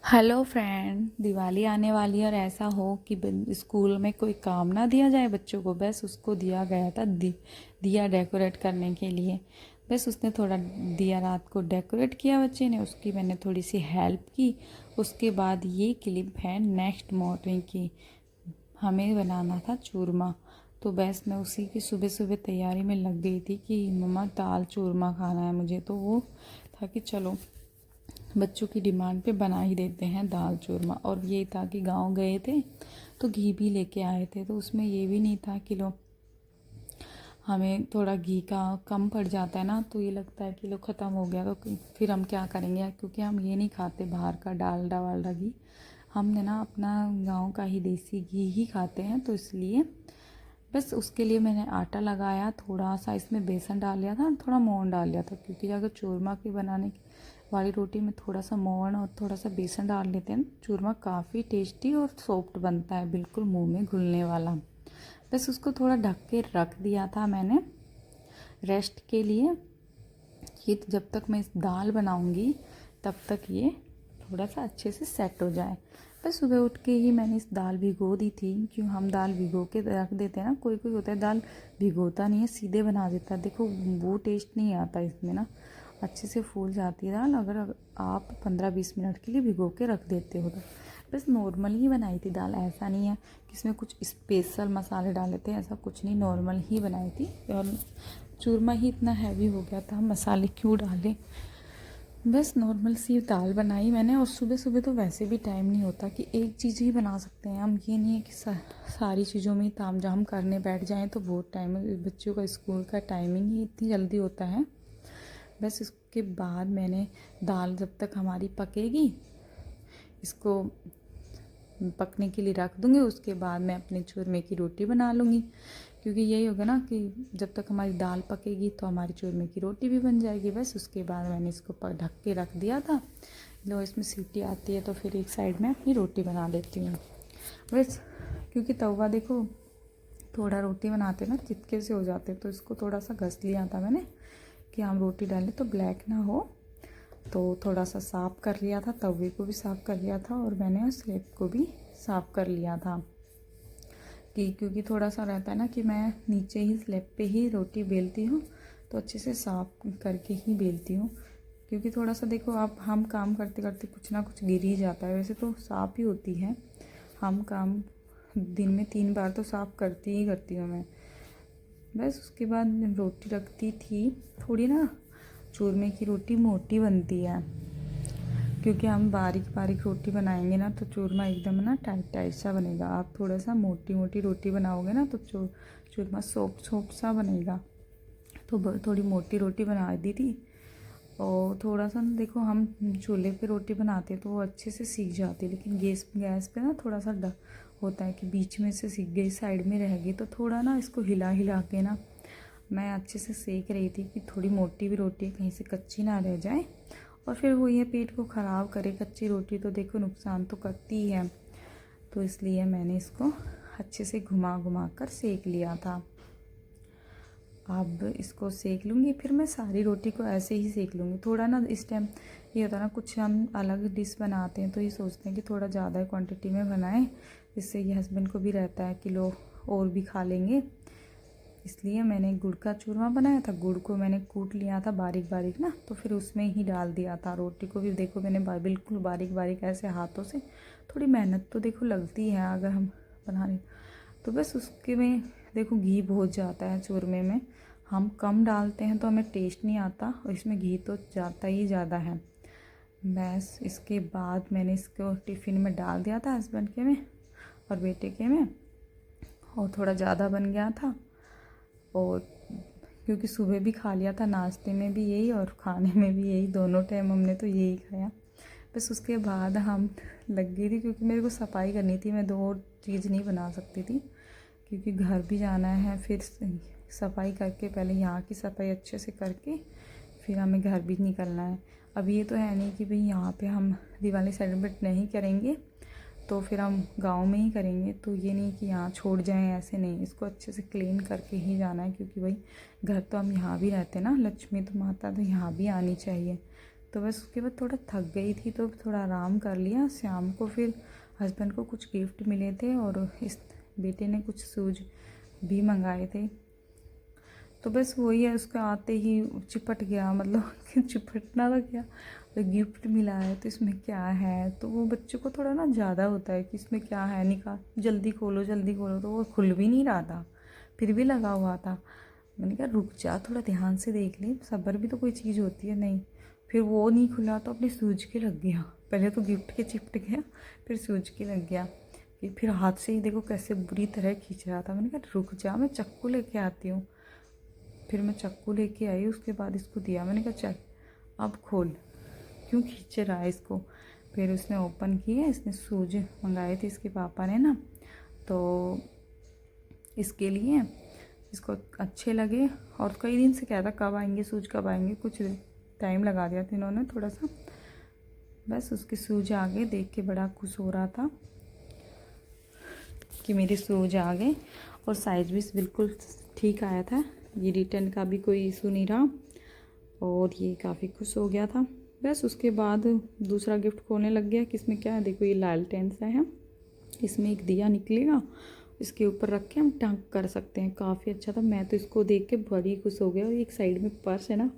Hello friend, Diwali आने वाली है और ऐसा हो कि स्कूल में कोई काम ना दिया जाए बच्चों को। बस उसको दिया गया था दिया डेकोरेट करने के लिए। बस उसने थोड़ा दिया रात को डेकोरेट किया बच्चे ने, उसकी मैंने थोड़ी सी हेल्प की। उसके बाद ये क्लिप है नेक्स्ट मॉर्निंग की। हमें बनाना था चूरमा, तो बस मैं उसी की सुबह सुबह तैयारी में लग गई थी कि मम्मा दाल चूरमा खाना है मुझे। तो वो था कि चलो बच्चों की डिमांड पे बना ही देते हैं दाल चूरमा। और ये था कि गांव गए थे तो घी भी लेके आए थे, तो उसमें ये भी नहीं था कि लो हमें थोड़ा घी का कम पड़ जाता है ना, तो ये लगता है कि लो ख़त्म हो गया तो फिर हम क्या करेंगे, क्योंकि हम ये नहीं खाते बाहर का डालडा वालडा घी। हमने ना अपना गांव का ही देसी घी ही खाते हैं, तो इसलिए बस उसके लिए मैंने आटा लगाया, थोड़ा सा इसमें बेसन डाल लिया था, थोड़ा मोहन डाल लिया था, क्योंकि अगर चूरमा की बनाने वाली रोटी में थोड़ा सा मोहन और थोड़ा सा बेसन डाल लेते हैं, चूरमा काफ़ी टेस्टी और सॉफ्ट बनता है, बिल्कुल मुंह में घुलने वाला। बस उसको थोड़ा ढक के रख दिया था मैंने रेस्ट के लिए, कि जब तक मैं इस दाल बनाऊंगी तब तक ये थोड़ा सा अच्छे से सेट हो जाए। बस सुबह उठ के ही मैंने इस दाल भिगो दी थी। क्यों हम दाल भिगो के रख देते हैं ना, कोई कोई होता है दाल भिगोता नहीं है, सीधे बना देता है, देखो वो टेस्ट नहीं आता इसमें ना, अच्छे से फूल जाती है दाल अगर आप 15-20 मिनट के लिए भिगो के रख देते हो तो। बस नॉर्मल ही बनाई थी दाल, ऐसा नहीं है कि इसमें कुछ स्पेशल मसाले डाले थे, ऐसा कुछ नहीं, नॉर्मल ही बनाई थी। और चूरमा ही इतना हैवी हो गया था, मसाले क्यों डाले। बस नॉर्मल सी दाल बनाई मैंने। और सुबह सुबह तो वैसे भी टाइम नहीं होता कि एक चीज़ ही बना सकते हैं हम, ये नहीं है कि सारी चीज़ों में ताम झाम करने बैठ जाएं तो बहुत टाइम, बच्चों का स्कूल का टाइमिंग ही इतनी जल्दी होता है। बस इसके बाद मैंने दाल जब तक हमारी पकेगी इसको पकने के लिए रख दूँगी, उसके बाद मैं अपने चूरमे की रोटी बना लूँगी। क्योंकि यही होगा ना कि जब तक हमारी दाल पकेगी तो हमारी चूरमे की रोटी भी बन जाएगी। बस उसके बाद मैंने इसको ढक के रख दिया था। लो इसमें सीटी आती है तो फिर एक साइड में अपनी रोटी बना लेती हूँ। बस क्योंकि तवा देखो थोड़ा रोटी बनाते ना चिपके से हो जाते, तो इसको थोड़ा सा घस लिया था मैंने कि हम रोटी डालें तो ब्लैक ना हो। तो थोड़ा सा साफ़ कर लिया था, तवे को भी साफ़ कर लिया था और मैंने उस स्लैब को भी साफ़ कर लिया था। कि क्योंकि थोड़ा सा रहता है ना कि मैं नीचे ही स्लैब पे ही रोटी बेलती हूँ, तो अच्छे से साफ़ करके ही बेलती हूँ। क्योंकि थोड़ा सा देखो आप हम काम करते करते कुछ ना कुछ गिर ही जाता है, वैसे तो साफ़ ही होती है, हम काम दिन में 3 बार तो साफ़ करती हूँ मैं। बस उसके बाद रोटी रखती थी। थोड़ी ना चूरमे की रोटी मोटी बनती है, क्योंकि हम बारीक बारीक रोटी बनाएंगे ना तो चूरमा एकदम ना टाइट टाइट सा बनेगा। आप थोड़ा सा मोटी मोटी रोटी बनाओगे ना तो चूरमा सॉफ्ट सॉफ्ट सा बनेगा। तो थोड़ी मोटी रोटी बना दी थी। और थोड़ा सा ना देखो हम चूल्हे पे रोटी बनाते हैं तो वो अच्छे से सीख जाती है, लेकिन गैस पे ना थोड़ा सा होता है कि बीच में से सीख गई, साइड में रह गई, तो थोड़ा ना इसको हिला हिला के ना मैं अच्छे से सेक रही थी कि थोड़ी मोटी भी रोटी कहीं से कच्ची ना रह जाए। और फिर वो ये पेट को ख़राब करे, कच्ची रोटी तो देखो नुकसान तो करती ही है, तो इसलिए मैंने इसको अच्छे से घुमा घुमा कर सेक लिया था। अब इसको सेक लूँगी, फिर मैं सारी रोटी को ऐसे ही सेक लूँगी। थोड़ा ना इस टाइम ये होता है ना, कुछ हम अलग डिश बनाते हैं तो ये सोचते हैं कि थोड़ा ज़्यादा क्वांटिटी में बनाएं, जिससे ये हस्बैंड को भी रहता है कि लो और भी खा लेंगे। इसलिए मैंने गुड़ का चूरमा बनाया था, गुड़ को मैंने कूट लिया था बारीक बारीक ना, तो फिर उसमें ही डाल दिया था। रोटी को भी देखो मैंने बिल्कुल बारीक बारीक ऐसे हाथों से, थोड़ी मेहनत तो देखो लगती है अगर हम बनाने, तो बस उसके में देखो घी बहुत जाता है चूरमे में, हम कम डालते हैं तो हमें टेस्ट नहीं आता, और इसमें घी तो जाता ही ज़्यादा है। बस इसके बाद मैंने इसको टिफ़िन में डाल दिया था हस्बैंड के में और बेटे के में, और थोड़ा ज़्यादा बन गया था। और क्योंकि सुबह भी खा लिया था, नाश्ते में भी यही और खाने में भी यही, दोनों टाइम हमने तो यही खाया। बस उसके बाद हम लग गई थी, क्योंकि मेरे को सफाई करनी थी, मैं 2 चीज़ नहीं बना सकती थी, क्योंकि घर भी जाना है, फिर सफाई करके पहले यहाँ की सफाई अच्छे से करके फिर हमें घर भी निकलना है। अब ये तो है नहीं कि भाई यहाँ पे हम दिवाली सेलिब्रेट नहीं करेंगे तो फिर हम गांव में ही करेंगे, तो ये नहीं कि यहाँ छोड़ जाएं, ऐसे नहीं, इसको अच्छे से क्लीन करके ही जाना है, क्योंकि भाई घर तो हम यहाँ भी रहते हैं ना, लक्ष्मी तो माता तो यहाँ भी आनी चाहिए। तो बस उसके बाद थोड़ा थक गई थी तो थोड़ा आराम कर लिया। शाम को फिर हस्बैंड को कुछ गिफ्ट मिले थे और इस बेटे ने कुछ शूज भी मंगाए थे। तो बस वही है, उसका आते ही चिपट गया, मतलब चिपटना था क्या, तो गिफ्ट मिला है तो इसमें क्या है। तो वो बच्चों को थोड़ा ना ज़्यादा होता है कि इसमें क्या है, निकाल जल्दी खोलो जल्दी खोलो, तो वो खुल भी नहीं रहा था, फिर भी लगा हुआ था। मैंने कहा रुक जा, थोड़ा ध्यान से देख ले, सब्र भी तो कोई चीज़ होती है। नहीं, फिर वो नहीं खुला तो अपने सूझ के लग गया। पहले तो गिफ्ट के चिपट गया, फिर सूझ के लग गया कि फिर हाथ से ही देखो कैसे बुरी तरह खींच रहा था। मैंने कहा रुक जा, मैं चाकू लेके आती हूँ। फिर मैं चाकू लेके आई, उसके बाद इसको दिया। मैंने कहा चल अब खोल, क्यों खींच रहा है इसको। फिर उसने ओपन किया, इसने शूज मंगाए थे इसके पापा ने ना, तो इसके लिए इसको अच्छे लगे। और कई दिन से कह रहा कब आएंगे शूज कब आएंगे, कुछ टाइम लगा दिया था इन्होंने थोड़ा सा। बस उसके शूज आ गए, देख के बड़ा खुश हो रहा था कि मेरे शूज आ गए। और साइज़ भी बिल्कुल ठीक आया था, ये रिटर्न का भी कोई इशू नहीं रहा, और ये काफ़ी खुश हो गया था। बस उसके बाद दूसरा गिफ्ट खोलने लग गया कि इसमें क्या है। देखो ये लालटेन सा है, इसमें एक दिया निकलेगा, इसके ऊपर रख के हम टंग कर सकते हैं। काफ़ी अच्छा था, मैं तो इसको देख के बड़ी खुश हो गया। और एक साइड में पर्स है ना,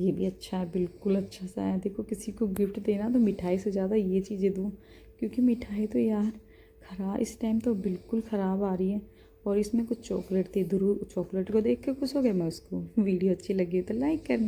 ये भी अच्छा है, बिल्कुल अच्छा सा है। देखो किसी को गिफ्ट देना तो मिठाई से ज़्यादा ये चीज़ें दूँ, क्योंकि मिठाई तो यार खराब इस टाइम तो बिल्कुल ख़राब आ रही है। और इसमें कुछ चॉकलेट थी, ध्रुव चॉकलेट को देख के खुश हो गया मैं। उसको वीडियो अच्छी लगी तो लाइक करना।